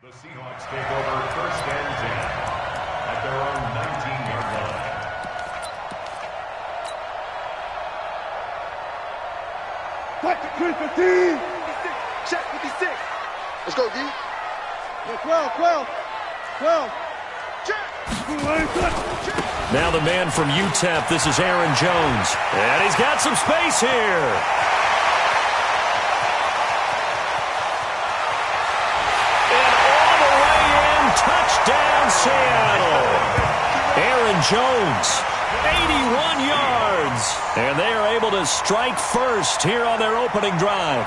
The Seahawks take over first and 10 at their own 19-yard line. Back to 315. Check 56. Let's go, D. 12. Check. Now the man from UTEP, this is Aaron Jones. And he's got some space here. And all the way in, touchdown Seattle. Aaron Jones, 81 yards. And they are able to strike first here on their opening drive.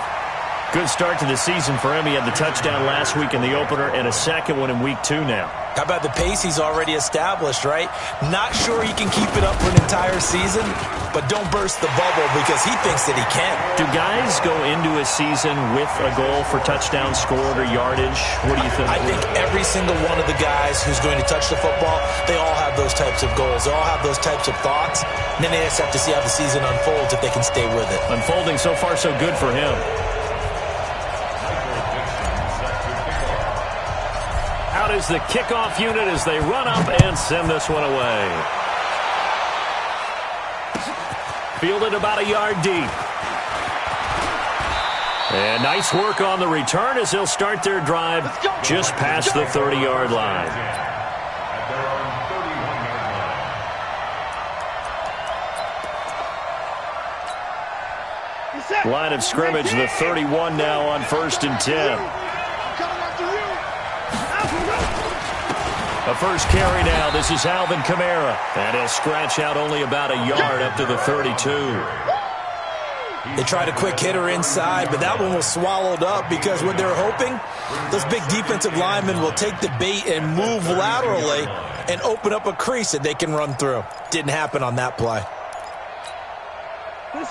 Good start to the season for him. He had the touchdown last week in the opener and a second one in week 2 now. How about the pace he's already established, right? Not sure he can keep it up for an entire season, but don't burst the bubble because he thinks that he can. Do guys go into a season with a goal for touchdown scored or yardage? What do you think? I think every single one of the guys who's going to touch the football, they all have those types of goals. They all have those types of thoughts. And then they just have to see how the season unfolds if they can stay with it. Unfolding so far so good for him. Out is the kickoff unit as they run up and send this one away. Fielded about a yard deep. And nice work on the return as they'll start their drive just past the 30-yard line. Line of scrimmage, the 31 now on 1st and 10. A first carry now. This is Alvin Kamara. And he'll scratch out only about a yard up to the 32. They tried a quick hitter inside, but that one was swallowed up because what they're hoping, those big defensive linemen will take the bait and move laterally and open up a crease that they can run through. Didn't happen on that play.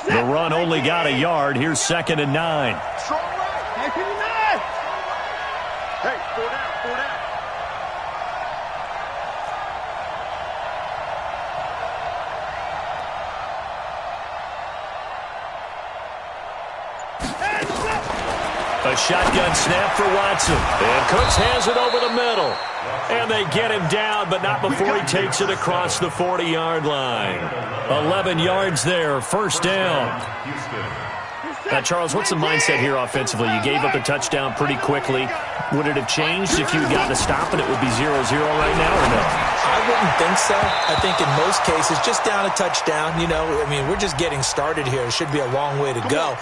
The run only got a yard. Here's 2nd and 9. Hey, 4 down. A shotgun snap for Watson. And Cooks has it over the middle. And they get him down, but not before he takes it across the 40-yard line. 11 yards there, first down. Now, Charles, what's the mindset here offensively? You gave up a touchdown pretty quickly. Would it have changed if you had gotten a stop and it would be 0-0 right now or no? I wouldn't think so. I think in most cases, just down a touchdown, we're just getting started here. It should be a long way to go.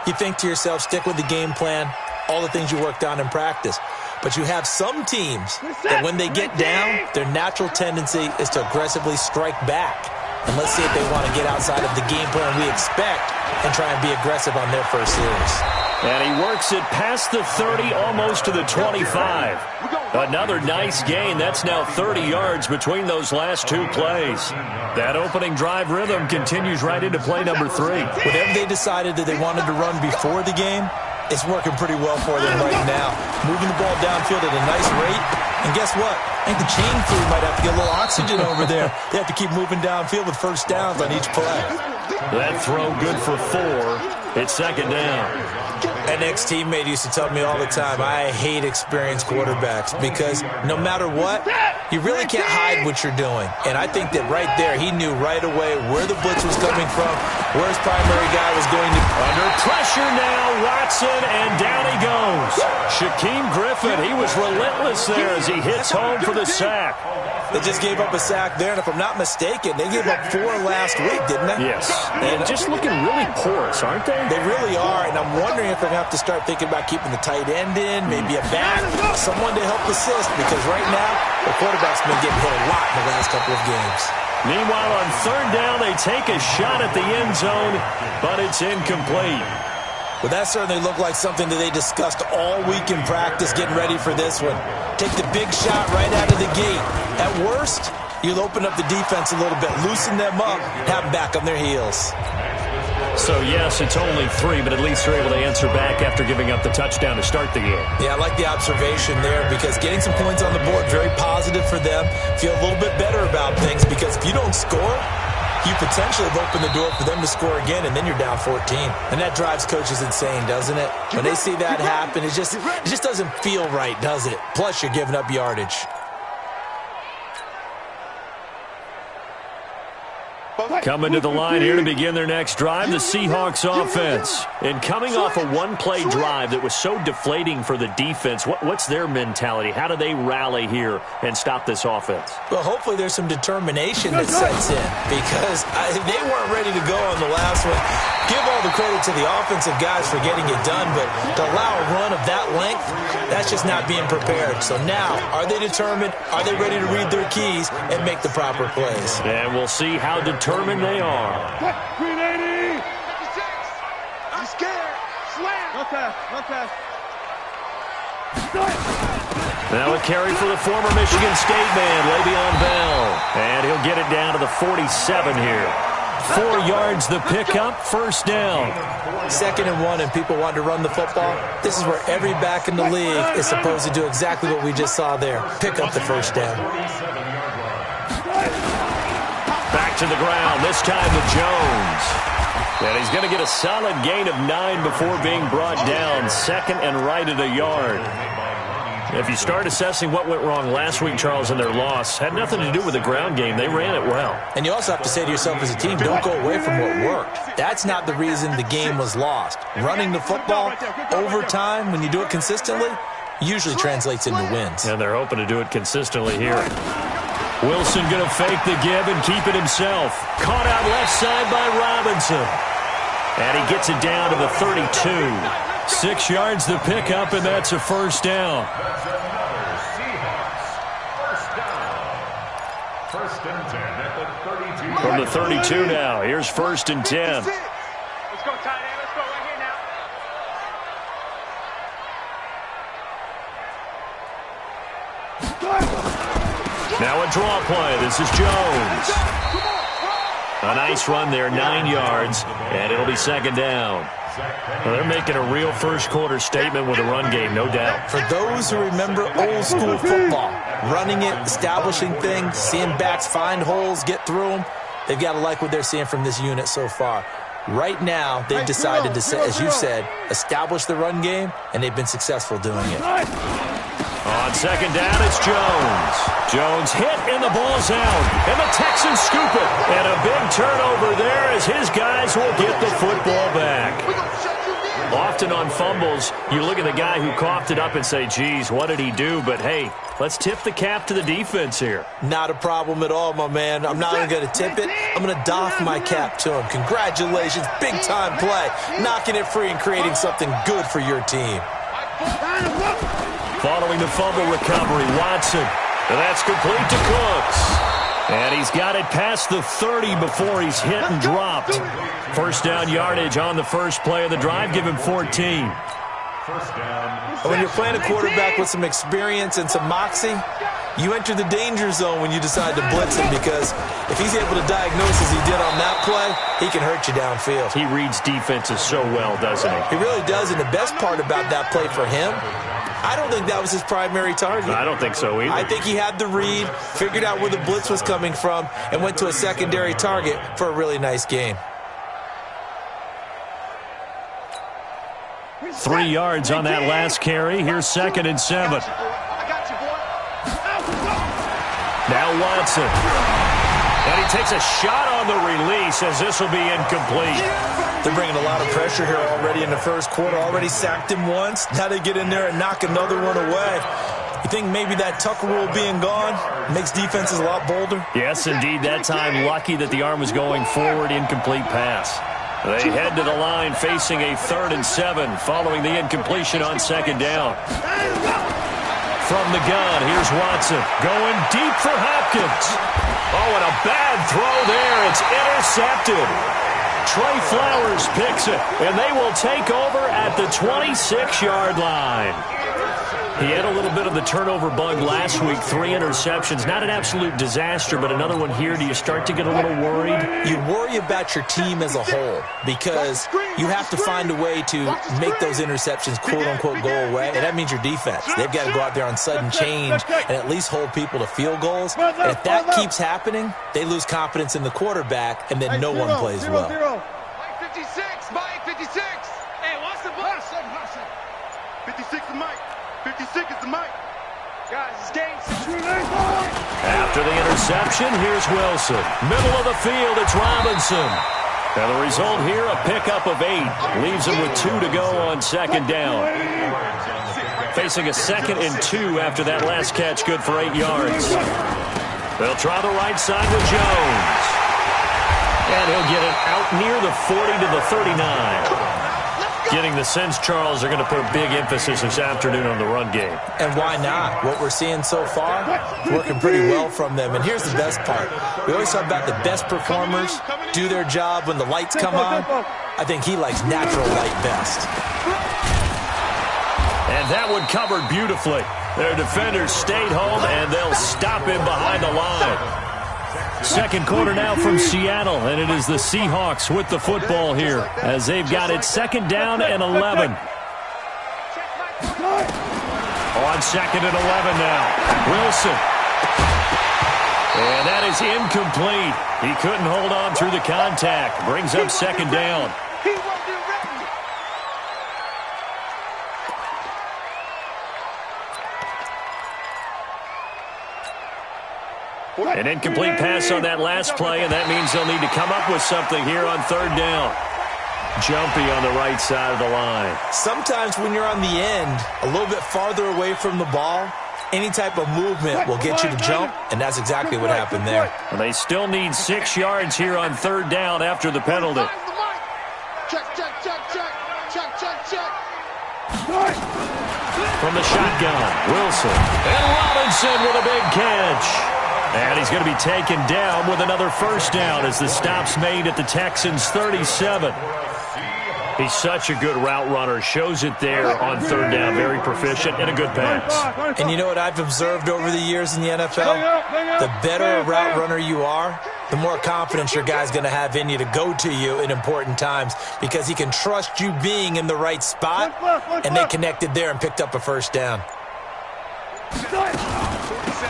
You think to yourself, stick with the game plan, all the things you worked on in practice. But you have some teams that when they get down, their natural tendency is to aggressively strike back. And let's see if they want to get outside of the game plan we expect and try and be aggressive on their first series. And he works it past the 30, almost to the 25. Another nice gain. That's now 30 yards between those last 2 plays. That opening drive rhythm continues right into play number 3. Whatever they decided that they wanted to run before the game, it's working pretty well for them right now. Moving the ball downfield at a nice rate. And guess what? I think the chain crew might have to get a little oxygen over there. They have to keep moving downfield with first downs on each play. That throw good for 4. It's 2nd down. An ex-teammate used to tell me all the time, I hate experienced quarterbacks because no matter what, you really can't hide what you're doing. And I think that right there, he knew right away where the blitz was coming from, where his primary guy was going to. Under pressure now, Watson, and down he goes. Shaquem Griffin, he was relentless there as he hits home for the sack. They just gave up a sack there, and if I'm not mistaken, they gave up 4 last week, didn't they? Yes. And just looking really porous, aren't they? They really are, and I'm wondering if they're going to have to start thinking about keeping the tight end in, maybe a back, someone to help assist, because right now, the quarterback's been getting hit a lot in the last couple of games. Meanwhile, on 3rd down, they take a shot at the end zone, but it's incomplete. Well, that certainly looked like something that they discussed all week in practice, getting ready for this one. Take the big shot right out of the gate. At worst, you'll open up the defense a little bit, loosen them up, have them back on their heels. So, yes, it's only 3, but at least they're able to answer back after giving up the touchdown to start the game. Yeah, I like the observation there because getting some points on the board, very positive for them. Feel a little bit better about things because if you don't score, you potentially have opened the door for them to score again, and then you're down 14. And that drives coaches insane, doesn't it? When they see that happen, it just doesn't feel right, does it? Plus, you're giving up yardage. Coming to the line here to begin their next drive, the Seahawks offense. And coming off a one-play drive that was so deflating for the defense, what's their mentality? How do they rally here and stop this offense? Well, hopefully there's some determination that sets in, because they weren't ready to go on the last one. Give all the credit to the offensive guys for getting it done, but to allow a run of that length, that's just not being prepared. So now, are they determined? Are they ready to read their keys and make the proper plays? And we'll see how determined they are. 380. I'm scared. Slam. Not pass. Now a carry for the former Michigan State man, Le'Veon Bell. And he'll get it down to the 47 here. 4 yards the pickup, first down. 2nd and 1, and people want to run the football. This is where every back in the league is supposed to do exactly what we just saw there. Pick up the first down. Back to the ground, this time to Jones. And he's going to get a solid gain of 9 before being brought down. 2nd and right at a yard. If you start assessing what went wrong last week, Charles, in their loss, had nothing to do with the ground game. They ran it well. And you also have to say to yourself as a team, don't go away from what worked. That's not the reason the game was lost. Running the football over time, when you do it consistently, usually translates into wins. And they're hoping to do it consistently here. Wilson going to fake the give and keep it himself. Caught out left side by Robinson. And he gets it down to the 32. 6 yards the pickup, and that's a first down. First and 10 at the 32. From the 32 now, here's 1st and 10. Let's go, tight end. Let's go right here now. Now a draw play. This is Jones. A nice run there, 9 yards, and it'll be 2nd down. Well, they're making a real first-quarter statement with a run game, no doubt. For those who remember old-school football, running it, establishing things, seeing backs find holes, get through them, they've got to like what they're seeing from this unit so far. Right now, they've decided to, as you said, establish the run game, and they've been successful doing it. On 2nd down, it's Jones. Jones hit, and the ball's out. And the Texans scoop it. And a big turnover there as his guys will get the football back. Often on fumbles, you look at the guy who coughed it up and say, geez, what did he do? But, hey, let's tip the cap to the defense here. Not a problem at all, my man. I'm not even going to tip it. I'm going to doff my cap to him. Congratulations. Big-time play. Knocking it free and creating something good for your team. Following the fumble recovery, Watson. And that's complete to Cooks. And he's got it past the 30 before he's hit and dropped. First down yardage on the first play of the drive. Give him 14. When you're playing a quarterback with some experience and some moxie, you enter the danger zone when you decide to blitz him, because if he's able to diagnose as he did on that play, he can hurt you downfield. He reads defenses so well, doesn't he? He really does, and the best part about that play for him, I don't think that was his primary target. I don't think so either. I think he had the read, figured out where the blitz was coming from, and went to a secondary target for a really nice game. 3 yards on that last carry. Here's 2nd and 7. Now Watson. And he takes a shot on the release as this will be incomplete. They're bringing a lot of pressure here already in the first quarter. Already sacked him once. Now they get in there and knock another one away. You think maybe that Tucker rule being gone makes defenses a lot bolder? Yes, indeed. That time, lucky that the arm was going forward. Incomplete pass. They head to the line facing a 3rd and 7 following the incompletion on 2nd down. From the gun, here's Watson going deep for Hopkins. Oh, and a bad throw there. It's intercepted. Trey Flowers picks it, and they will take over at the 26-yard line. He had a little bit of the turnover bug last week, 3 interceptions. Not an absolute disaster, but another one here. Do you start to get a little worried? You worry about your team as a whole because you have to find a way to make those interceptions, quote-unquote, go away, and that means your defense. They've got to go out there on sudden change and at least hold people to field goals. And if that keeps happening, they lose confidence in the quarterback, and then no one plays well. Mike 56, Mike 56. Hey, what's the ball? 56 is Mike. 56 is the Mike. Guys, it's game. After the interception, here's Wilson. Middle of the field, it's Robinson. And the result here, a pickup of 8. Leaves him with 2 to go on second down. Facing a 2nd and 2 after that last catch, good for 8 yards. They'll try the right side with Jones. And he'll get it out near the 40 to the 39. Getting the sense, Charles, they're going to put a big emphasis this afternoon on the run game. And why not? What we're seeing so far, working pretty well from them. And here's the best part. We always talk about the best performers do their job when the lights come on. I think he likes natural light best. And that one covered beautifully. Their defenders stayed home, and they'll stop him behind the line. Second quarter now from Seattle, and it is the Seahawks with the football here as they've got it 2nd down and 11. On 2nd and 11 now. Wilson. And that is incomplete. He couldn't hold on through the contact. Brings up 2nd down. An incomplete pass on that last play, and that means they'll need to come up with something here on 3rd down. Jumpy on the right side of the line. Sometimes when you're on the end, a little bit farther away from the ball, any type of movement will get you to jump, and that's exactly what happened there. And they still need 6 yards here on 3rd down after the penalty. Check, check, check, check. Check, check, check. From the shotgun, Wilson. And Robinson with a big catch. And he's going to be taken down with another 1st down as the stop's made at the Texans' 37. He's such a good route runner. Shows it there on 3rd down. Very proficient and a good pass. And you know what I've observed over the years in the NFL? The better a route runner you are, the more confidence your guy's going to have in you to go to you in important times because he can trust you being in the right spot, and they connected there and picked up a 1st down.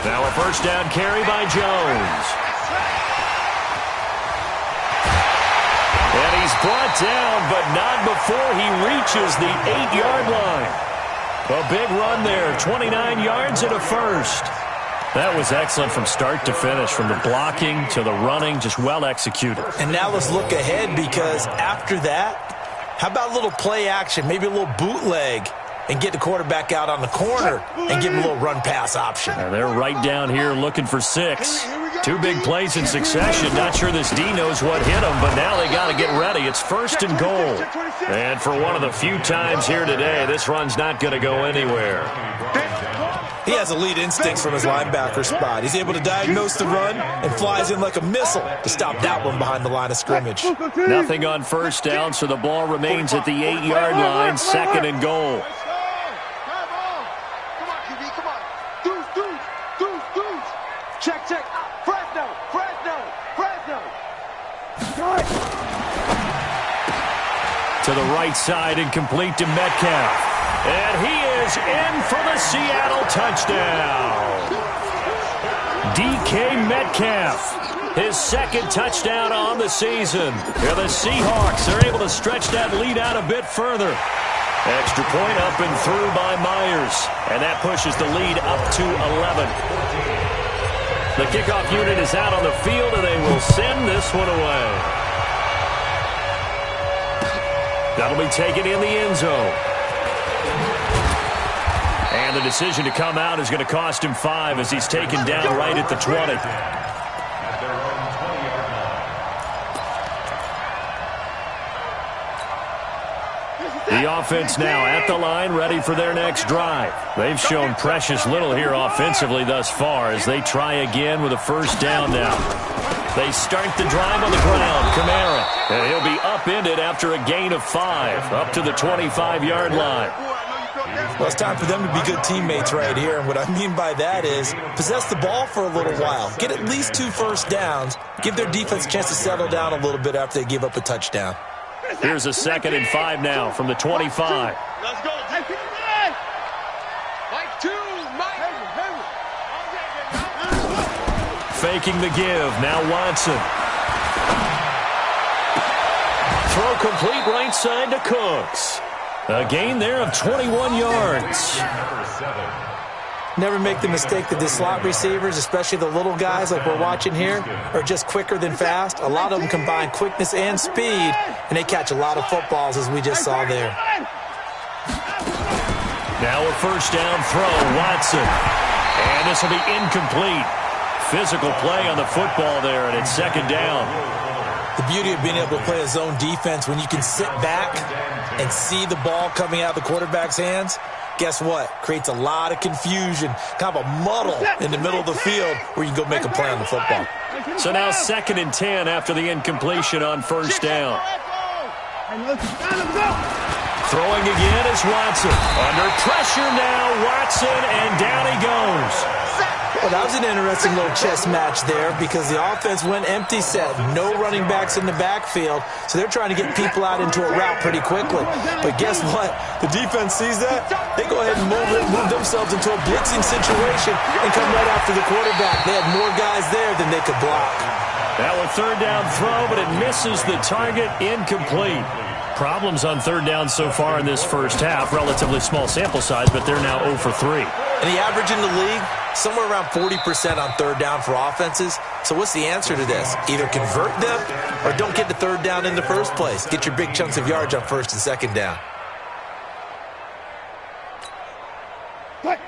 Now a 1st down carry by Jones. And he's brought down, but not before he reaches the 8-yard line. A big run there, 29 yards and a 1st. That was excellent from start to finish, from the blocking to the running, just well executed. And now let's look ahead because after that, how about a little play action, maybe a little bootleg, and get the quarterback out on the corner and give him a little run-pass option. And they're right down here looking for 6. 2 big plays in succession. Not sure this D knows what hit him, but now they got to get ready. It's 1st and goal. And for one of the few times here today, this run's not going to go anywhere. He has elite instincts from his linebacker spot. He's able to diagnose the run and flies in like a missile to stop that one behind the line of scrimmage. Nothing on 1st down, so the ball remains at the 8-yard line, 2nd and goal. Check, check. Fresno, Fresno, Fresno. To the right side, incomplete to Metcalf. And he is in for the Seattle touchdown. DK Metcalf, his 2nd touchdown on the season. Yeah, the Seahawks are able to stretch that lead out a bit further. Extra point up and through by Myers. And that pushes the lead up to 11. The kickoff unit is out on the field, and they will send this one away. That'll be taken in the end zone. And the decision to come out is going to cost him 5 as he's taken down right at the 20. The offense now at the line, ready for their next drive. They've shown precious little here offensively thus far as they try again with a 1st down now. They start the drive on the ground. Kamara, and he'll be upended after a gain of 5, up to the 25-yard line. Well, it's time for them to be good teammates right here. And what I mean by that is possess the ball for a little while. Get at least 2 first downs. Give their defense a chance to settle down a little bit after they give up a touchdown. Here's a 2nd and 5 now from the 25. Let's go. Mike 2, Mike. Faking the give. Now Watson. Throw complete right side to Cooks. A gain there of 21 yards. Never make the mistake that the slot receivers, especially the little guys like we're watching here, are just quicker than fast. A lot of them combine quickness and speed, and they catch a lot of footballs, as we just saw there. Now a first down throw, Watson. And this will be incomplete. Physical play on the football there, and it's 2nd down. The beauty of being able to play a zone defense when you can sit back and see the ball coming out of the quarterback's hands, guess what? Creates a lot of confusion, kind of a muddle in the middle of the field where you can go make a play on the football. So now 2nd and 10 after the incompletion on first down. Throwing again is Watson. Under pressure now, Watson, and down he goes. Well, that was an interesting little chess match there because the offense went empty set. No running backs in the backfield, so they're trying to get people out into a route pretty quickly. But guess what? The defense sees that. They go ahead and move themselves into a blitzing situation and come right after the quarterback. They had more guys there than they could block. That was 3rd down throw, but it misses the target, incomplete. Problems on 3rd down so far in this first half. Relatively small sample size, but they're now 0 for 3. And the average in the league, somewhere around 40% on 3rd down for offenses. So what's the answer to this? Either convert them or don't get the 3rd down in the first place. Get your big chunks of yards on 1st and 2nd down.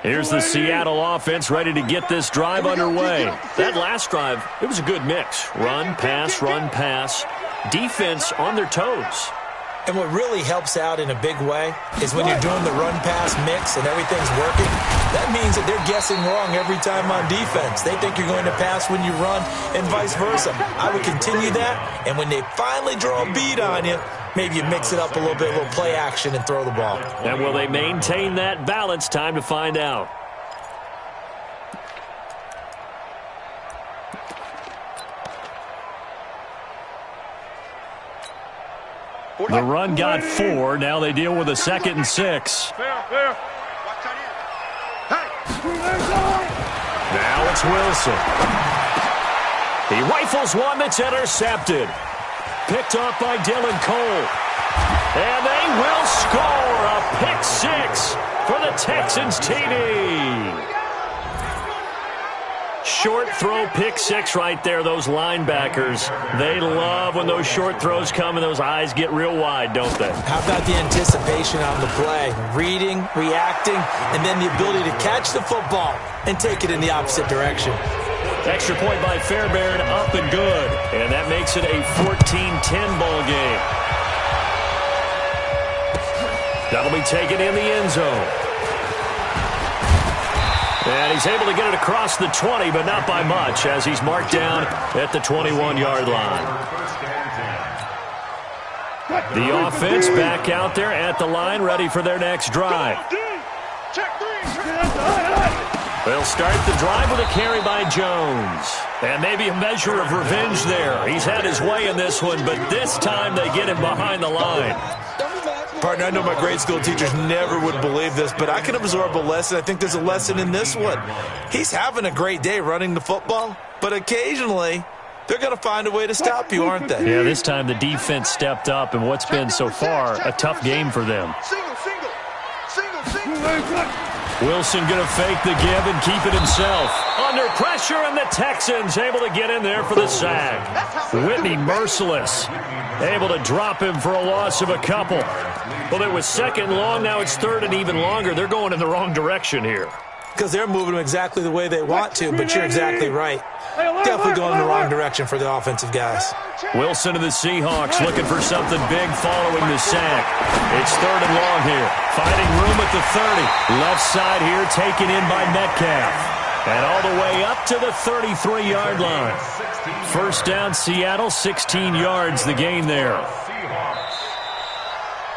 Here's the Seattle offense ready to get this drive underway. That last drive, it was a good mix. Run, pass, run, pass. Defense on their toes. And what really helps out in a big way is when you're doing the run-pass mix and everything's working, that means that they're guessing wrong every time on defense. They think you're going to pass when you run and vice versa. I would continue that, and when they finally draw a bead on you, maybe you mix it up a little bit, a little play action, and throw the ball. And will they maintain that balance? Time to find out. The run got 4. Now they deal with a 2nd and 6. Now it's Wilson. He rifles one that's intercepted. Picked off by Dylan Cole. And they will score a pick 6 for the Texans TD. Short throw, pick 6 right there. Those linebackers, they love when those short throws come and those eyes get real wide, don't they? How about the anticipation on the play? Reading, reacting, and then the ability to catch the football and take it in the opposite direction. Extra point by Fairbairn, up and good. And that makes it a 14-10 ball game. That'll be taken in the end zone. And he's able to get it across the 20, but not by much, as he's marked down at the 21-yard line. The offense back out there at the line, ready for their next drive. They'll start the drive with a carry by Jones. And maybe a measure of revenge there. He's had his way in this one, but this time they get him behind the line. Partner, I know my grade school teachers never would believe this, but I can absorb a lesson. I think there's a lesson in this one. He's having a great day running the football, but occasionally they're going to find a way to stop you, aren't they? Yeah, this time the defense stepped up in what's been so far a tough game for them. Wilson going to fake the give and keep it himself. Under pressure, and the Texans able to get in there for the sack. Whitney merciless. Able to drop him for a loss of a couple. Well, it was 2nd long. Now it's 3rd and even longer. They're going in the wrong direction here. Because they're moving them exactly the way they want to, but you're exactly right. Definitely going in the wrong direction for the offensive guys. Wilson and the Seahawks looking for something big following the sack. It's 3rd and long here. Finding room at the 30. Left side here taken in by Metcalf. And all the way up to the 33-yard line. First down, Seattle, 16 yards the gain there.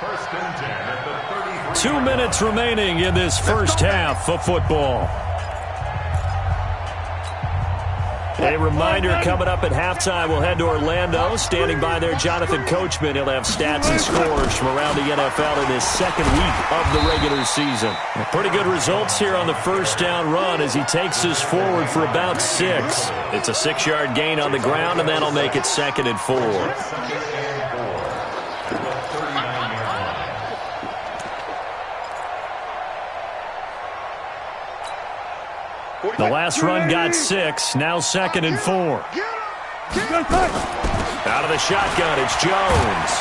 First and 10 at the 33. 2 minutes remaining in this first half of football. A reminder coming up at halftime, we'll head to Orlando. Standing by there, Jonathan Coachman. He'll have stats and scores from around the NFL in his second week of the regular season. Pretty good results here on the first down run as he takes us forward for about 6. It's a 6-yard gain on the ground, and that'll make it 2nd and 4. The last run got 6, now 2nd and 4. Out of the shotgun, it's Jones.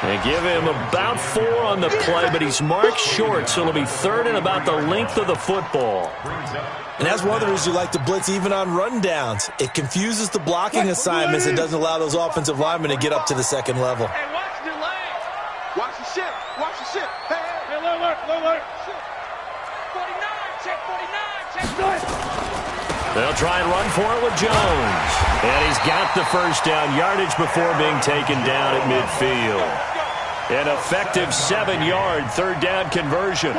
They give him about 4 on the play, but he's marked short, so it'll be 3rd and about the length of the football. And that's one of the reasons you like to blitz even on rundowns. It confuses the blocking assignments. It doesn't allow those offensive linemen to get up to the second level. Hey, watch the lane. Watch the ship. Watch the ship. Hey, alert. 49, check 49, check 49. They'll try and run for it with Jones. And he's got the first down yardage before being taken down at midfield. An effective 7-yard 3rd down conversion.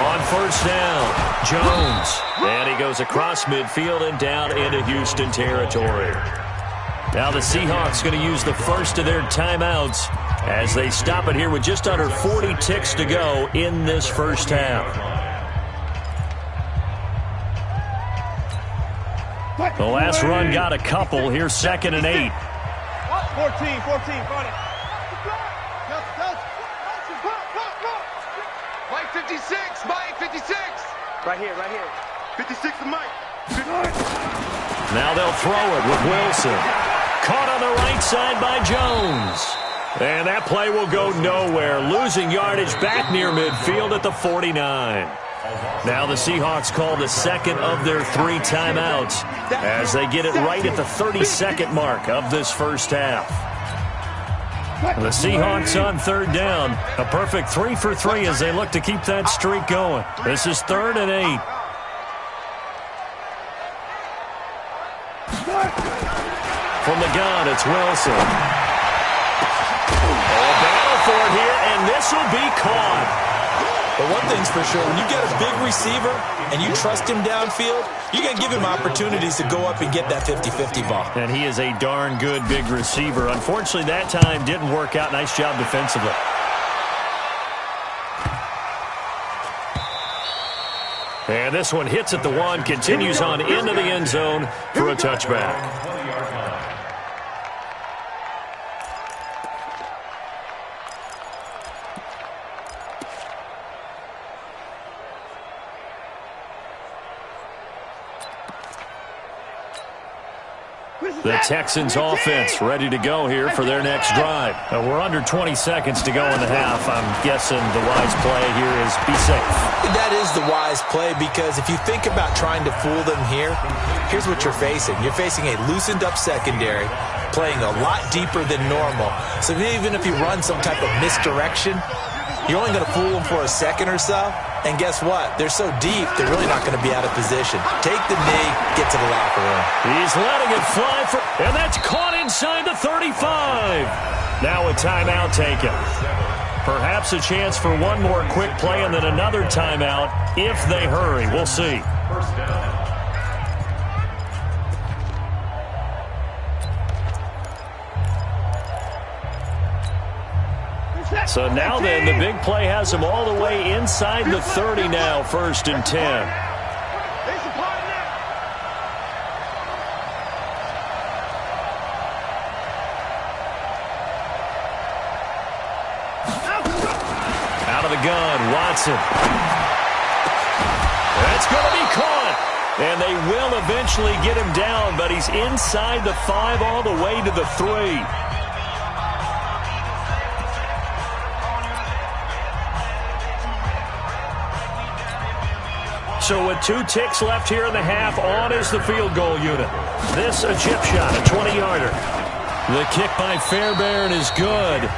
On first down, Jones. And he goes across midfield and down into Houston territory. Now the Seahawks going to use the first of their timeouts as they stop it here with just under 40 ticks to go in this first half. The last run got a couple. Here's 2nd and 8. 14, got it. Mike 56, Mike 56. Right here. 56 to Mike. Now they'll throw it with Wilson. Caught on the right side by Jones. And that play will go nowhere, losing yardage back near midfield at the 49. Now the Seahawks call the second of their 3 timeouts as they get it right at the 32nd mark of this first half. The Seahawks on 3rd down. A perfect 3 for 3 as they look to keep that streak going. This is 3rd and 8. From the gun, it's Wilson. A battle for it here, and this will be caught. But one thing's for sure, when you get a big receiver and you trust him downfield, you're going to give him opportunities to go up and get that 50-50 ball. And he is a darn good big receiver. Unfortunately, that time didn't work out. Nice job defensively. And this one hits at the 1, continues on into the end zone for a touchback. The Texans offense ready to go here for their next drive. We're under 20 seconds to go in the half. I'm guessing the wise play here is be safe. That is the wise play because if you think about trying to fool them here, here's what you're facing. You're facing a loosened up secondary, playing a lot deeper than normal. So even if you run some type of misdirection, you're only going to fool them for a second or so. And guess what? They're so deep, they're really not going to be out of position. Take the knee, get to the locker room. He's letting it fly, and that's caught inside the 35. Now a timeout taken. Perhaps a chance for one more quick play and then another timeout if they hurry. We'll see. First down. So now then, the big play has them all the way inside the 30 now, 1st and 10. Out of the gun, Watson. That's going to be caught. And they will eventually get him down, but he's inside the 5 all the way to the 3. So with 2 ticks left here in the half, on is the field goal unit. This a chip shot, a 20-yarder. The kick by Fairbairn is good.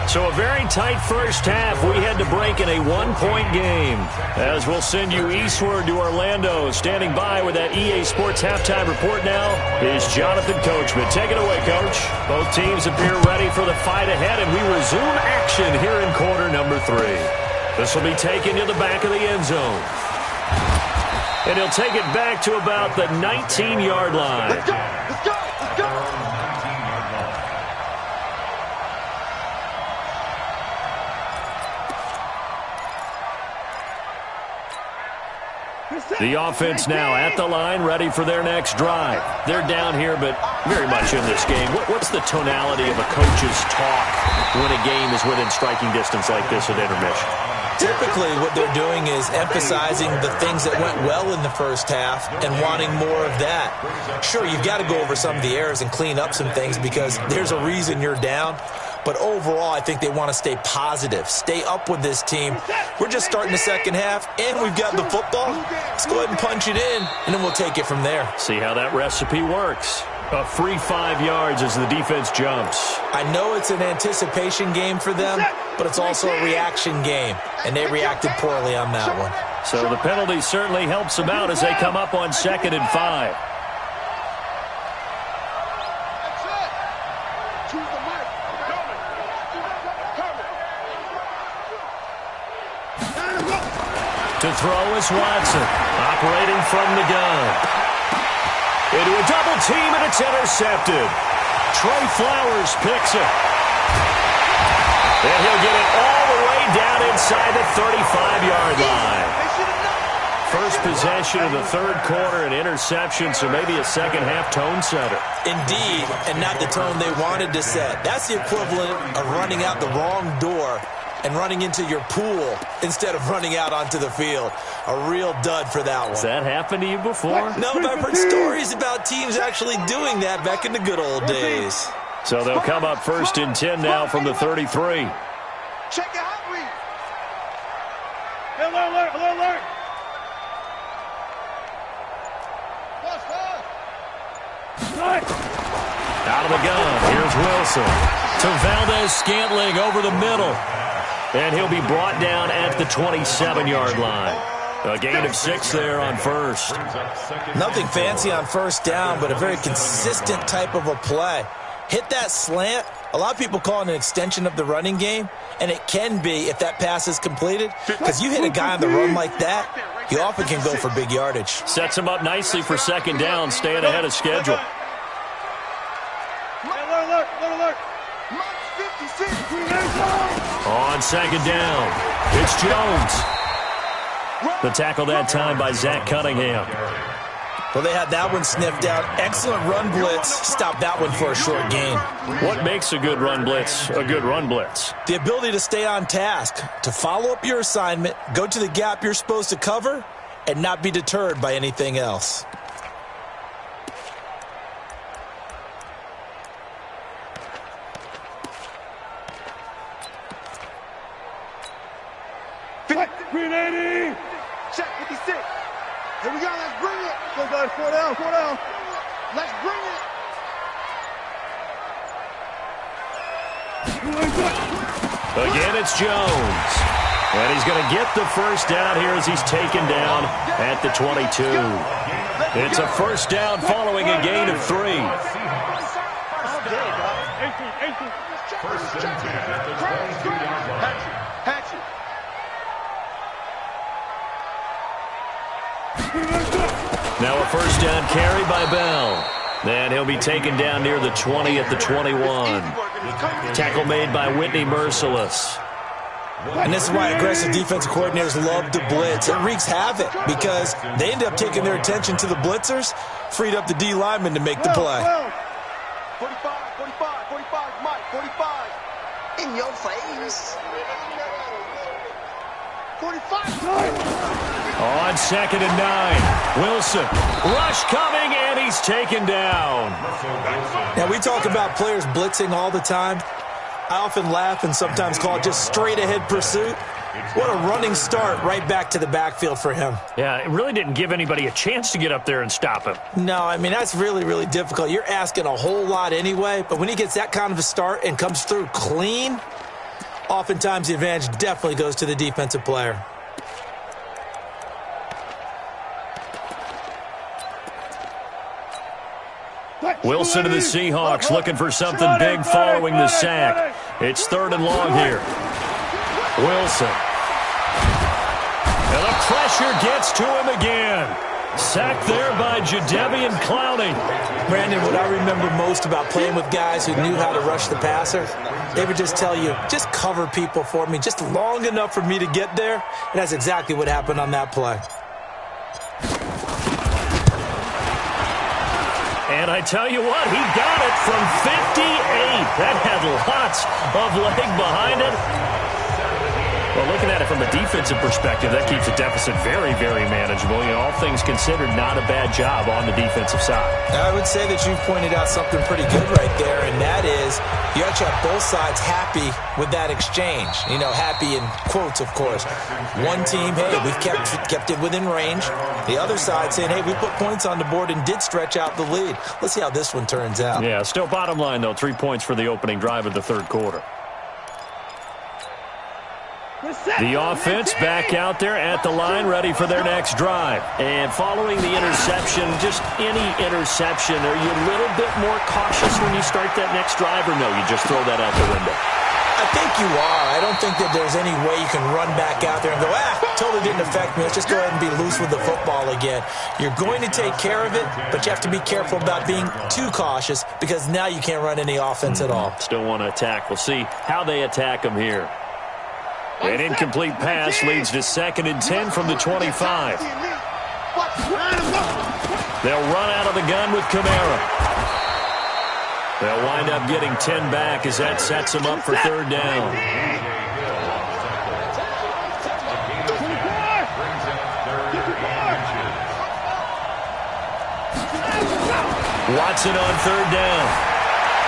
So a very tight first half. We had to break in a one-point game. As we'll send you eastward to Orlando. Standing by with that EA Sports halftime report now is Jonathan Coachman. Take it away, Coach. Both teams appear ready for the fight ahead, and we resume action here in quarter number 3. This will be taken to the back of the end zone. And he'll take it back to about the 19-yard line. Let's go! Let's go! Let's go! The offense now at the line, ready for their next drive. They're down here, but very much in this game. What's the tonality of a coach's talk when a game is within striking distance like this at intermission? Typically, what they're doing is emphasizing the things that went well in the first half and wanting more of that. Sure, you've got to go over some of the errors and clean up some things because there's a reason you're down. But overall, I think they want to stay positive, stay up with this team. We're just starting the second half, and we've got the football. Let's go ahead and punch it in, and then we'll take it from there. See how that recipe works. A free 5 yards as the defense jumps. I know it's an anticipation game for them, but it's also a reaction game, and they reacted poorly on that one. So the penalty certainly helps them out as they come up on 2nd and 5. To throw is Watson, operating from the gun. Into a double team, and it's intercepted. Trey Flowers picks it. And he'll get it all the way down inside the 35-yard line. First possession of the third quarter, an interception, so maybe a second-half tone setter. Indeed, and not the tone they wanted to set. That's the equivalent of running out the wrong door and running into your pool instead of running out onto the field. A real dud for that one. Has that happened to you before? No, but I've heard stories about teams actually doing that back in the good old days. So they'll come up 1st and 10 now from the 33. Check it out, Reed. Alert, alert, alert. Out of the gun, here's Wilson. To Valdez-Scantling over the middle. And he'll be brought down at the 27-yard line. A gain of 6 there on first. Nothing fancy on first down, but a very consistent type of a play. Hit that slant. A lot of people call it an extension of the running game, and it can be if that pass is completed. Because you hit a guy on the run like that, you often can go for big yardage. Sets him up nicely for 2nd down, staying ahead of schedule. Alert, alert, alert. On 2nd down, it's Jones. The tackle that time by Zach Cunningham. Well, they had that one sniffed out. Excellent run blitz. Stopped that one for a short gain. What makes a good run blitz a good run blitz? The ability to stay on task, to follow up your assignment, go to the gap you're supposed to cover, and not be deterred by anything else. Green 80. Check 56. Here we go. Let's bring it. Go, guys. 4 down, 4 down. Let's bring it. Again, it's Jones. And he's going to get the first down here as he's taken down at the 22. It's a first down following a gain of 3. 18. First and 10 at the 22-yard line. Hatchet. Now a first down carry by Bell. And he'll be taken down near the 20 at the 21. Tackle made by Whitney Merciless. And this is why aggressive defensive coordinators love to blitz. It wreaks havoc because they end up taking their attention to the blitzers, freed up the D lineman to make the play. 45, 45, 45, Mike, 45. In your face. 45. On 2nd and 9, Wilson. Rush coming, and he's taken down. Now, we talk about players blitzing all the time. I often laugh and sometimes call it just straight-ahead pursuit. What a running start right back to the backfield for him. Yeah, it really didn't give anybody a chance to get up there and stop him. No, I mean, that's really, really difficult. You're asking a whole lot anyway, but when he gets that kind of a start and comes through clean, oftentimes the advantage definitely goes to the defensive player. Wilson and the Seahawks looking for something big following the sack. It's 3rd and long here. Wilson. And the pressure gets to him again. Sacked there by Jadeveon Clowney. Brandon, what I remember most about playing with guys who knew how to rush the passer, they would just tell you, just cover people for me, just long enough for me to get there. And that's exactly what happened on that play. And I tell you what, he got it from 58. That had lots of leg behind it. Well, looking at it from a defensive perspective, that keeps the deficit very, very manageable. You know, all things considered, not a bad job on the defensive side. I would say that you've pointed out something pretty good right there, and that is you actually have both sides happy with that exchange. You know, happy in quotes, of course. One team, hey, we've kept it within range. The other side saying, hey, we put points on the board and did stretch out the lead. Let's see how this one turns out. Yeah, still bottom line, though, 3 points for the opening drive of the 3rd quarter. The offense back out there at the line, ready for their next drive. And following the interception, just any interception, are you a little bit more cautious when you start that next drive, or no, you just throw that out the window? I think you are. I don't think that there's any way you can run back out there and go, totally didn't affect me. Let's just go ahead and be loose with the football again. You're going to take care of it, but you have to be careful about being too cautious because now you can't run any offense at all. Still want to attack. We'll see how they attack them here. An incomplete pass leads to 2nd and 10 from the 25. They'll run out of the gun with Kamara. They'll wind up getting 10 back as that sets them up for 3rd down. Watson on 3rd down.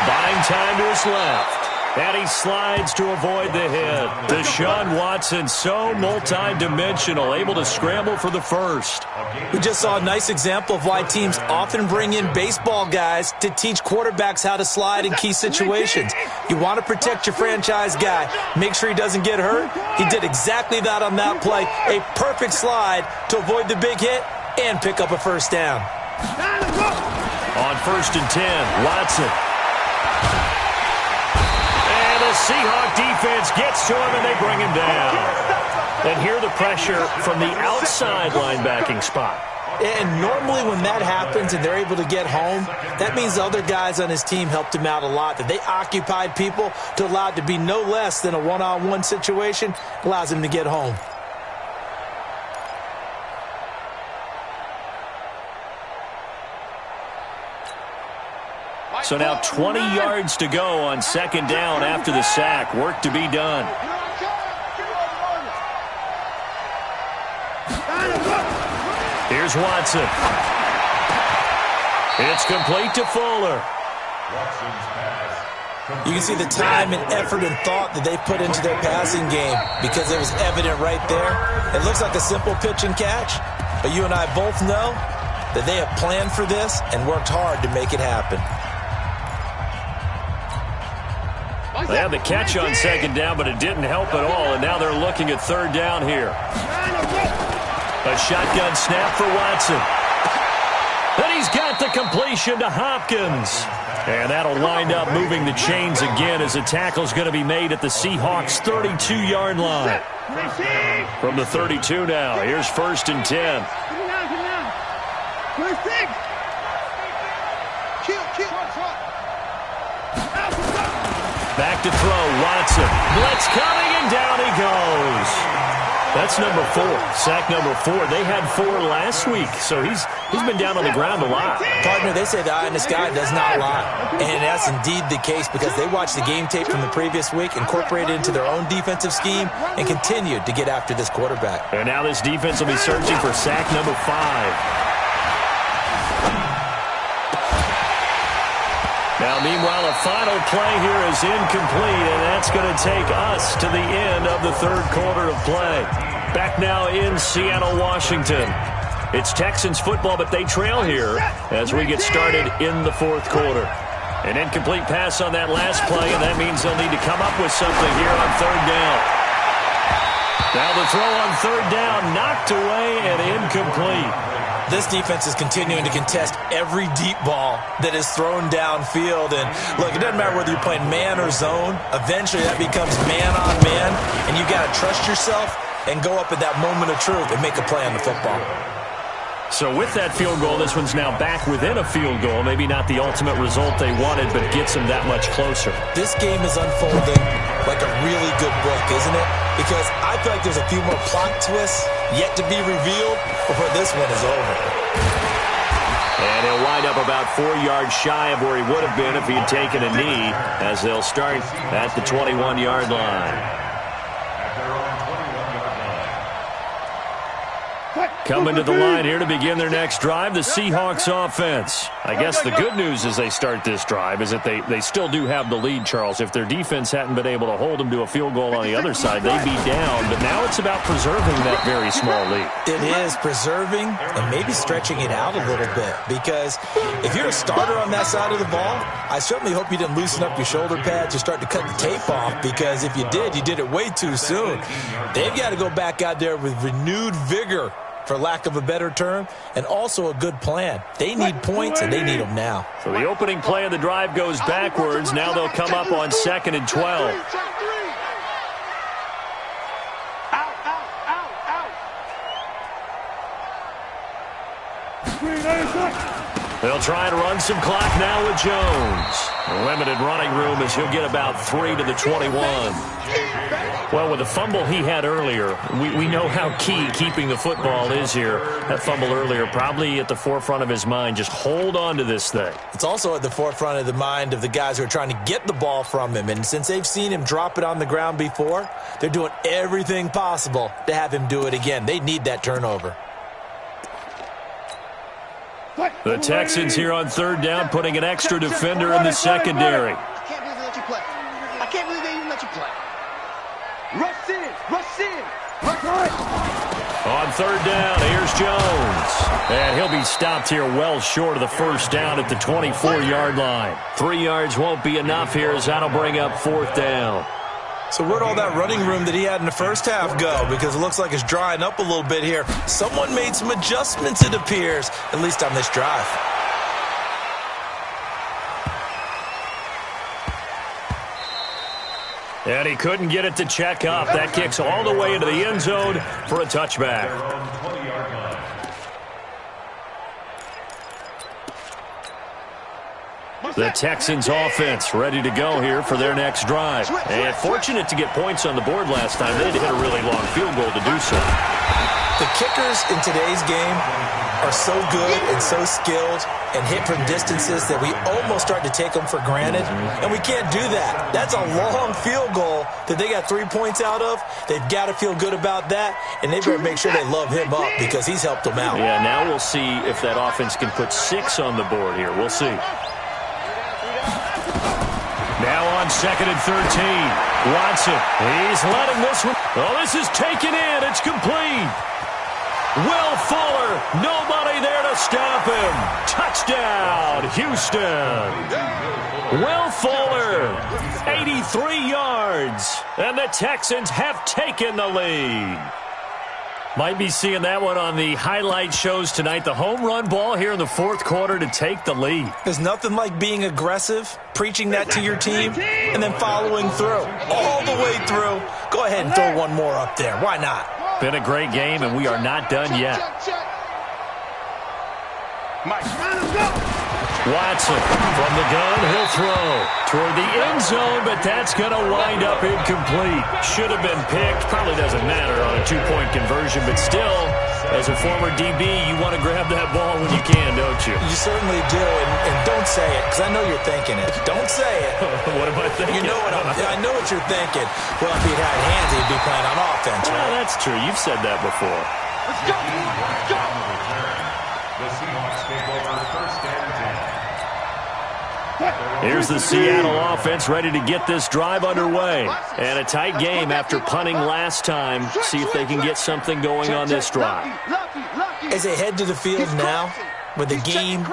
Buying time to his left. And he slides to avoid the hit. Deshaun Watson, so multi-dimensional, able to scramble for the first. We just saw a nice example of why teams often bring in baseball guys to teach quarterbacks how to slide in key situations. You want to protect your franchise guy. Make sure he doesn't get hurt. He did exactly that on that play. A perfect slide to avoid the big hit and pick up a first down. On 1st and 10, Watson. Seahawk defense gets to him, and they bring him down. And here the pressure from the outside linebacking spot. And normally when that happens and they're able to get home, that means the other guys on his team helped him out a lot, that they occupied people to allow it to be no less than a one-on-one situation, allows him to get home. So now 20 yards to go on 2nd down after the sack. Work to be done. Here's Watson. It's complete to Fuller. You can see the time and effort and thought that they put into their passing game because it was evident right there. It looks like a simple pitch and catch, but you and I both know that they have planned for this and worked hard to make it happen. They had the catch on 2nd down, but it didn't help at all, and now they're looking at 3rd down here. A shotgun snap for Watson. Then he's got the completion to Hopkins. And that'll wind up moving the chains again as a tackle's going to be made at the Seahawks' 32-yard line. From the 32 now, here's 1st and 10. Back to throw, Watson. Blitz coming, and down he goes. That's number 4, sack number 4. They had 4 last week, so he's been down on the ground a lot. Partner, they say the eye in the sky does not lie. And that's indeed the case because they watched the game tape from the previous week, incorporated it into their own defensive scheme, and continued to get after this quarterback. And now this defense will be searching for sack number 5. Now, meanwhile, a final play here is incomplete, and that's going to take us to the end of the 3rd quarter of play. Back now in Seattle, Washington. It's Texans football, but they trail here as we get started in the 4th quarter. An incomplete pass on that last play, and that means they'll need to come up with something here on third down. Now the throw on third down, knocked away and incomplete. This defense is continuing to contest every deep ball that is thrown downfield. And, look, it doesn't matter whether you're playing man or zone. Eventually that becomes man on man, and you got to trust yourself and go up at that moment of truth and make a play on the football. So with that field goal, this one's now back within a field goal. Maybe not the ultimate result they wanted, but gets them that much closer. This game is unfolding like a really good book, isn't it? Because I feel like there's a few more plot twists yet to be revealed before this one is over. And he'll wind up about 4 yards shy of where he would have been if he had taken a knee, as they'll start at the 21-yard line. Coming to the line here to begin their next drive, the Seahawks offense. I guess the good news as they start this drive is that they still do have the lead, Charles. If their defense hadn't been able to hold them to a field goal on the other side, they'd be down. But now it's about preserving that very small lead. It is preserving and maybe stretching it out a little bit. Because if you're a starter on that side of the ball, I certainly hope you didn't loosen up your shoulder pads or start to cut the tape off. Because if you did it way too soon. They've got to go back out there with renewed vigor, for lack of a better term, and also a good plan. They need points, and they need them now. So the opening play of the drive goes backwards. Now they'll come up on 2nd and 12. They'll try and run some clock now with Jones. A limited running room as he'll get about 3 to the 21. Well, with the fumble he had earlier, we know how key keeping the football is here. That fumble earlier probably at the forefront of his mind. Just hold on to this thing. It's also at the forefront of the mind of the guys who are trying to get the ball from him. And since they've seen him drop it on the ground before, they're doing everything possible to have him do it again. They need that turnover. The Texans here on third down, putting an extra defender in the secondary. I can't believe they let you play. I can't believe they even let you play. Rush in, rush in, rush in. On third down, here's Jones. And he'll be stopped here well short of the first down at the 24-yard line. 3 yards won't be enough here as that'll bring up 4th down. So where'd all that running room that he had in the first half go? Because it looks like it's drying up a little bit here. Someone made some adjustments, it appears, at least on this drive. And he couldn't get it to check up. That kicks all the way into the end zone for a touchback. The Texans offense ready to go here for their next drive. And fortunate to get points on the board last time. They had to hit a really long field goal to do so. The kickers in today's game are so good and so skilled and hit from distances that we almost start to take them for granted. And we can't do that. That's a long field goal that they got 3 points out of. They've got to feel good about that, and they better make sure they love him up because he's helped them out. Yeah, now we'll see if that offense can put 6 on the board here. We'll see. Now on 2nd and 13. Watson, he's letting this one. Oh, this is taken in. It's complete. Will Fuller, nobody there to stop him. Touchdown, Houston. Will Fuller, 83 yards. And the Texans have taken the lead. Might be seeing that one on the highlight shows tonight. The home run ball here in the 4th quarter to take the lead. There's nothing like being aggressive, preaching that to your team, and then following through. All the way through. Go ahead and throw one more up there. Why not? Been a great game, and we are not done yet. Watson from the gun, he'll throw toward the end zone, but that's going to wind up incomplete. Should have been picked. Probably doesn't matter on a 2-point conversion, but still, as a former DB, you want to grab that ball when you can, don't you? You certainly do, and don't say it, because I know you're thinking it. Don't say it. What am I thinking? You know what I know what you're thinking. Well, if he'd had hands, he'd be playing on offense, right? Well, that's true. You've said that before. Let's go. Let's go. The Seahawks take over 1st and 10. Here's the Seattle offense ready to get this drive underway. And a tight game after punting last time. See if they can get something going on this drive. As they head to the field now, with the game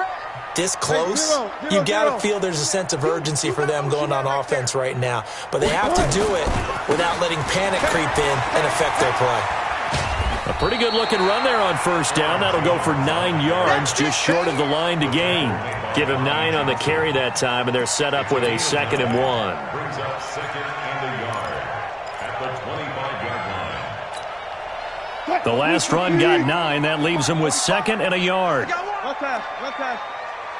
this close, you got to feel there's a sense of urgency for them going on offense right now. But they have to do it without letting panic creep in and affect their play. A pretty good-looking run there on first down. That'll go for 9 yards, just short of the line to gain. Give him 9 on the carry that time, and they're set up with a 2nd and 1. Brings up 2nd and a yard at the 25-yard line. The last run got 9. That leaves him with 2nd and a yard. Left pass, left pass.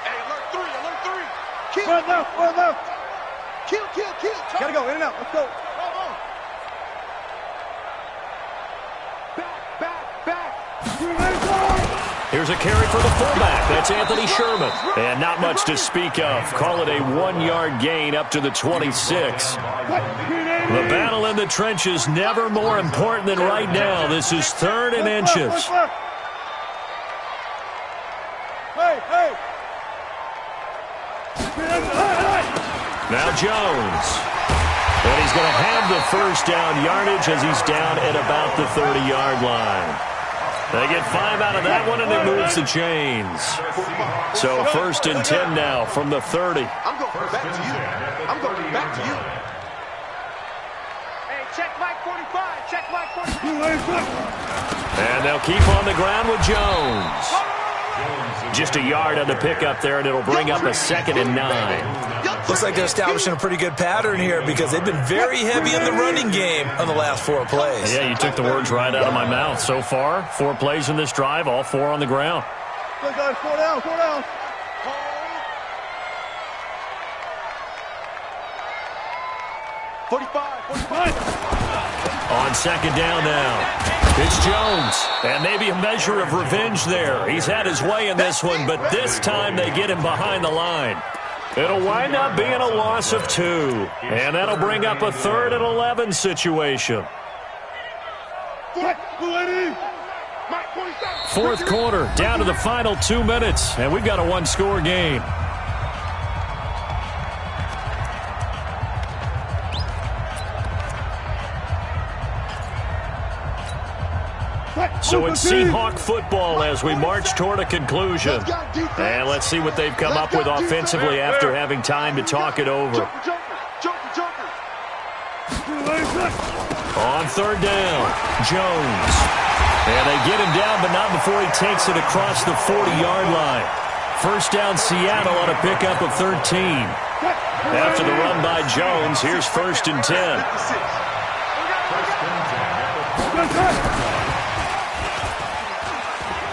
Hey, alert 3, alert 3. Kill. Right left, right left. Kill. Gotta go, in and out, let's go. Back. Here's a carry for the fullback. That's Anthony Sherman. And not much to speak of. Call it a 1-yard gain up to the 26. The battle in the trenches never more important than right now. This is 3rd and inches. Hey. Now Jones. And he's going to have the first down yardage as he's down at about the 30-yard line. They get 5 out of that one, and it moves the chains. So 1st and 10 now from the 30. I'm going back to you. Hey, check Mike 45. And they'll keep on the ground with Jones. Just a yard on the pickup there, and it'll bring up a 2nd and 9. Looks like they're establishing a pretty good pattern here because they've been very heavy in the running game on the last 4 plays. Yeah, you took the words right out of my mouth. So far, 4 plays in this drive, all 4 on the ground. Good guys, 4 down. 45. On 2nd down now. It's Jones. And maybe a measure of revenge there. He's had his way in this one, but this time they get him behind the line. It'll wind up being a loss of 2. And that'll bring up a 3rd and 11 situation. 4th quarter, down to the final 2 minutes. And we've got a 1-score game. So it's Seahawk football as we march toward a conclusion. And let's see what they've come up with offensively after having time to talk it over. On 3rd down, Jones. And they get him down, but not before he takes it across the 40-yard line. First down, Seattle on a pickup of 13. After the run by Jones, here's 1st and 10.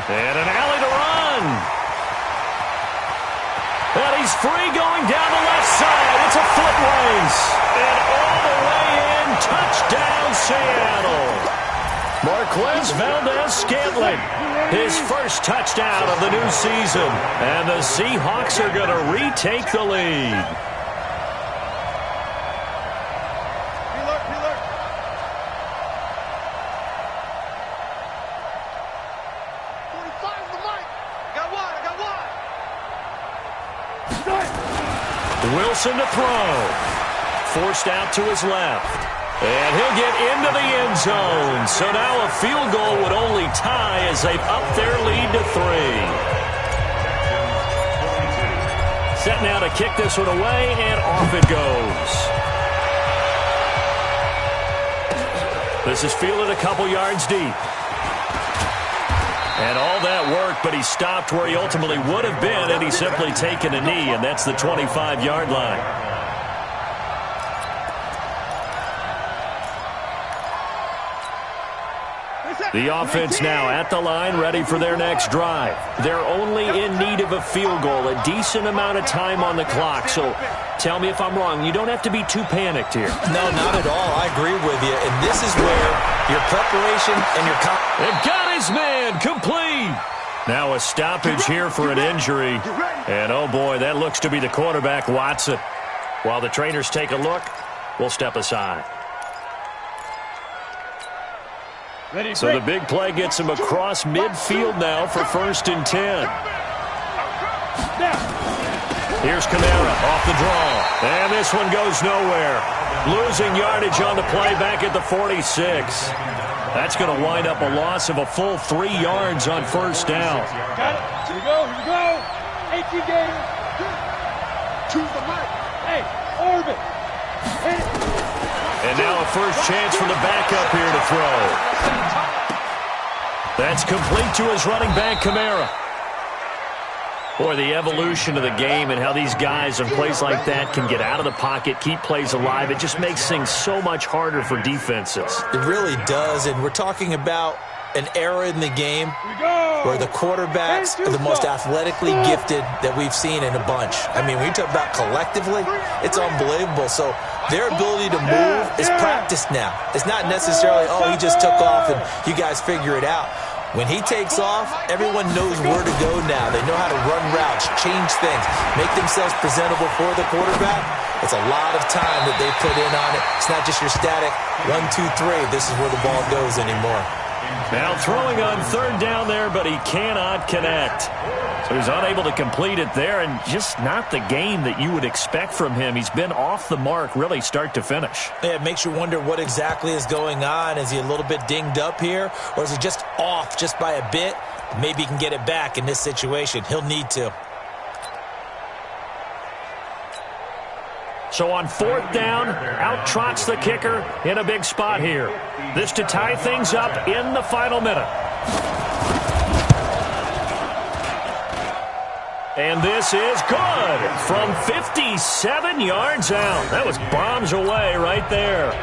And an alley to run. And he's free going down the left side. It's a foot race. And all the way in, touchdown Seattle. Marquez Valdez-Scantling, his first touchdown of the new season. And the Seahawks are going to retake the lead. Wilson to throw. Forced out to his left. And he'll get into the end zone. So now a field goal would only tie as they've upped their lead to 3. Set now to kick this one away, and off it goes. This is fielded a couple yards deep. And all that work, but he stopped where he ultimately would have been, and he's simply taken a knee, and that's the 25-yard line. The offense now at the line, ready for their next drive. They're only in need of a field goal, a decent amount of time on the clock. So tell me if I'm wrong. You don't have to be too panicked here. No, not at all. I agree with you. And this is where your preparation and your... And got his man complete. Now a stoppage here for an injury. And oh boy, that looks to be the quarterback, Watson. While the trainers take a look, we'll step aside. So the big play gets him across midfield now for 1st and 10. Here's Kamara off the draw. And this one goes nowhere. Losing yardage on the play back at the 46. That's going to wind up a loss of a full 3 yards on 1st down. Got it. Here we go. Thank you, Gator. Choose the mic. Hey, Orbit. Hit it. And now a first chance for the backup here to throw. That's complete to his running back, Kamara. Boy, the evolution of the game and how these guys in plays like that can get out of the pocket, keep plays alive, it just makes things so much harder for defenses. It really does, and we're talking about an era in the game where the quarterbacks are the most athletically gifted that we've seen in a bunch. I mean, when you talk about collectively, it's unbelievable. So their ability to move is practiced now. It's not necessarily, oh, he just took off and you guys figure it out. When he takes off, everyone knows where to go now. They know how to run routes, change things, make themselves presentable for the quarterback. It's a lot of time that they put in on it. It's not just your static 1, 2, 3. This is where the ball goes anymore. Now throwing on third down there, but he cannot connect. So he's unable to complete it there, and just not the game that you would expect from him. He's been off the mark really start to finish. Yeah, it makes you wonder what exactly is going on. Is he a little bit dinged up here, or is he just off just by a bit? Maybe he can get it back in this situation. He'll need to. So on fourth down, out trots the kicker in a big spot here. This to tie things up in the final minute. And this is good from 57 yards out. That was bombs away right there.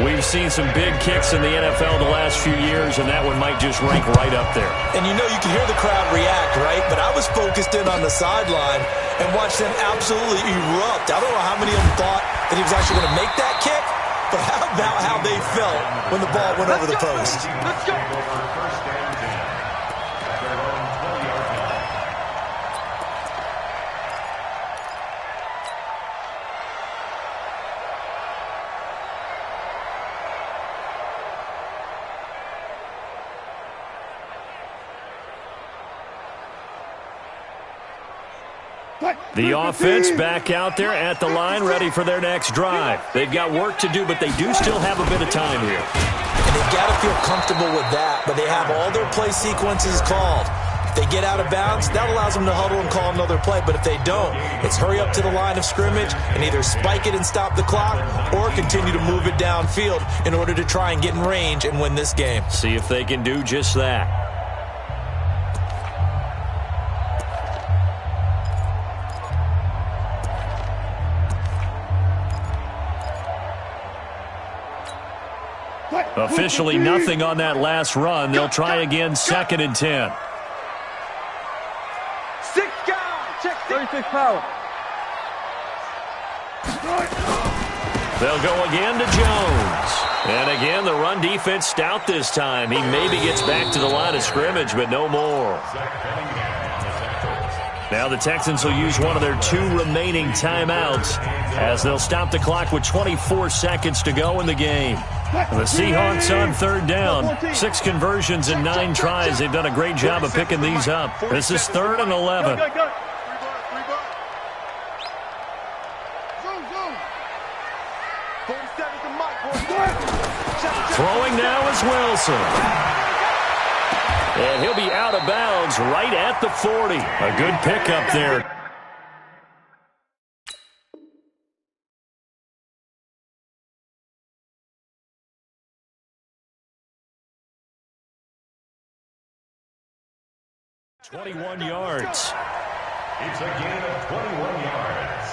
We've seen some big kicks in the NFL the last few years, and that one might just rank right up there. And you know you can hear the crowd react, right? But I was focused in on the sideline and watched them absolutely erupt. I don't know how many of them thought that he was actually going to make that kick, but how about how they felt when the ball went over the post? Let's go. The offense back out there at the line, ready for their next drive. They've got work to do, but they do still have a bit of time here. And they've got to feel comfortable with that, but they have all their play sequences called. If they get out of bounds, that allows them to huddle and call another play. But if they don't, it's hurry up to the line of scrimmage and either spike it and stop the clock or continue to move it downfield in order to try and get in range and win this game. See if they can do just that. Officially nothing on that last run. They'll try again, 2nd and 10. 6 guys. Check 36 power. They'll go again to Jones. And again, the run defense stout this time. He maybe gets back to the line of scrimmage, but no more. Now the Texans will use one of their 2 remaining timeouts as they'll stop the clock with 24 seconds to go in the game. The Seahawks on third down. 6 conversions and 9 tries. They've done a great job of picking these up. This is 3rd and 11. Throwing now is Wilson. And he'll be out of bounds right at the 40. A good pickup there. .21 yards. It's a gain of 21 yards.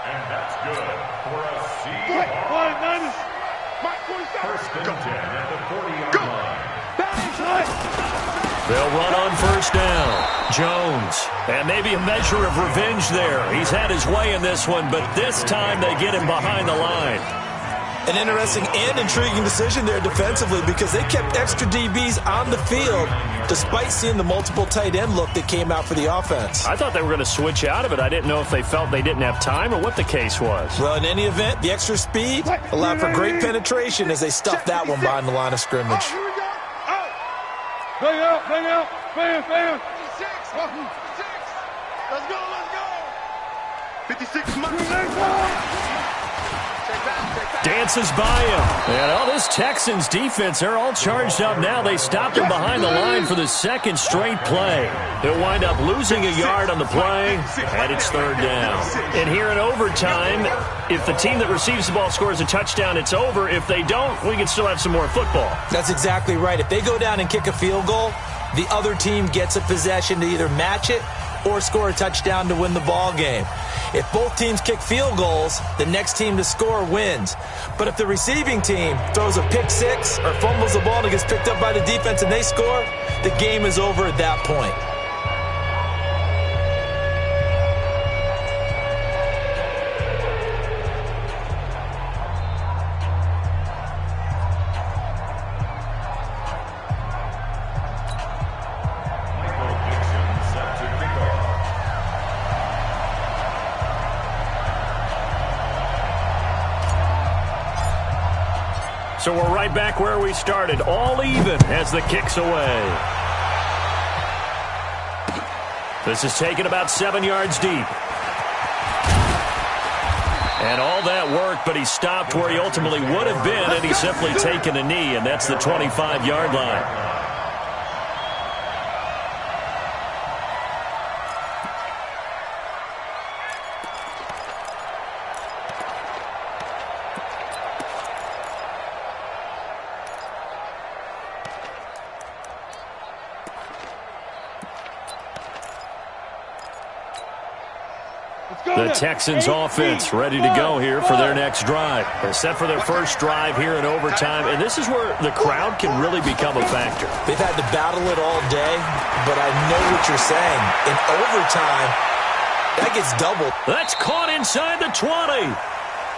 And that's good for a Seahawks. First and 10 at the 40-yard line. They'll run on first down. Jones. And maybe a measure of revenge there. He's had his way in this one, but this time they get him behind the line. An interesting and intriguing decision there defensively because they kept extra DBs on the field despite seeing the multiple tight end look that came out for the offense. I thought they were going to switch out of it. I didn't know if they felt they didn't have time or what the case was. Well, in any event, the extra speed allowed for great penetration as they stuffed that one behind the line of scrimmage. Bang out, bang out, bang, bang. 56. Let's go, let's go. 56 is mine. Dances by him. And all this Texans defense, they're all charged up now. They stopped him behind the line for the second straight play. He'll wind up losing a yard on the play, and it's third down. And here in overtime, if the team that receives the ball scores a touchdown, it's over. If they don't, we can still have some more football. That's exactly right. If they go down and kick a field goal, the other team gets a possession to either match it or score a touchdown to win the ball game. If both teams kick field goals, the next team to score wins. But if the receiving team throws a pick six or fumbles the ball and it gets picked up by the defense and they score, the game is over at that point. So we're right back where we started, all even as the kick's away. This is taken about 7 yards deep. And all that work, but he stopped where he ultimately would have been, and he's simply taken a knee, and that's the 25-yard line. The Texans offense ready to go here for their next drive. They're set for their first drive here in overtime, and this is where the crowd can really become a factor. They've had to battle it all day, but I know what you're saying. In overtime, that gets doubled. That's caught inside the 20.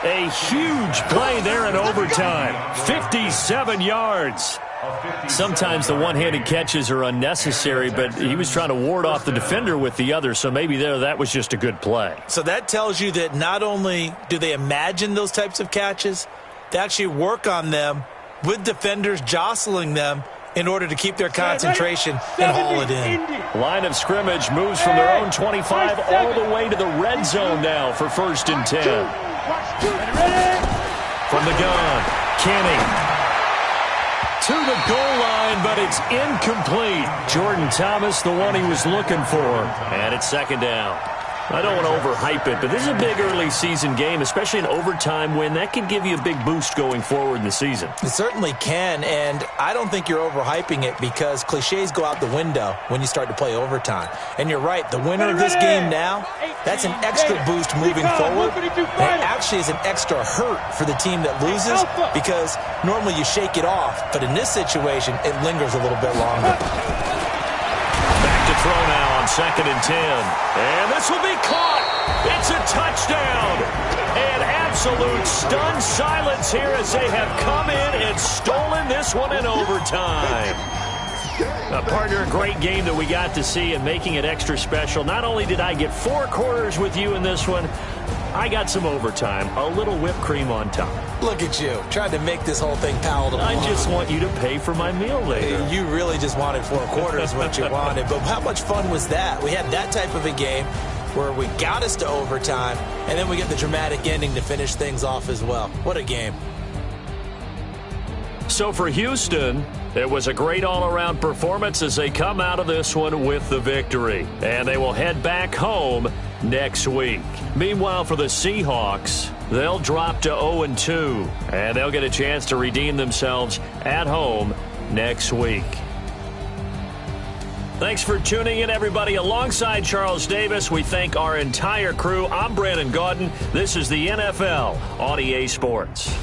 A huge play there in overtime. 57 yards. Sometimes the one-handed catches are unnecessary, but he was trying to ward off the defender with the other, so maybe that was just a good play. So that tells you that not only do they imagine those types of catches, they actually work on them with defenders jostling them in order to keep their concentration and haul it in. Line of scrimmage moves from their own 25 all the way to the red zone now for 1st and 10. From the gun, Kenny. To the goal line, but it's incomplete. Jordan Thomas, the one he was looking for. And it's 2nd down. I don't want to overhype it, but this is a big early season game, especially an overtime win. That can give you a big boost going forward in the season. It certainly can, and I don't think you're overhyping it because cliches go out the window when you start to play overtime. And you're right, the winner of this game now, that's an extra boost moving forward. And it actually is an extra hurt for the team that loses because normally you shake it off, but in this situation, it lingers a little bit longer. Back to throw now on 2nd and 10. And this will be caught. It's a touchdown. And absolute stunned silence here as they have come in and stolen this one in overtime. Partner, a great game that we got to see and making it extra special. Not only did I get 4 quarters with you in this one, I got some overtime, a little whipped cream on top. Look at you, trying to make this whole thing palatable. I just want you to pay for my meal later. You really just wanted 4 quarters what you wanted. But how much fun was that? We had that type of a game where we got us to overtime, and then we get the dramatic ending to finish things off as well. What a game. So for Houston, it was a great all-around performance as they come out of this one with the victory. And they will head back home next week. Meanwhile, for the Seahawks, they'll drop to 0-2, and they'll get a chance to redeem themselves at home next week. Thanks for tuning in, everybody. Alongside Charles Davis, we thank our entire crew. I'm Brandon Gaudin. This is the NFL on EA Sports.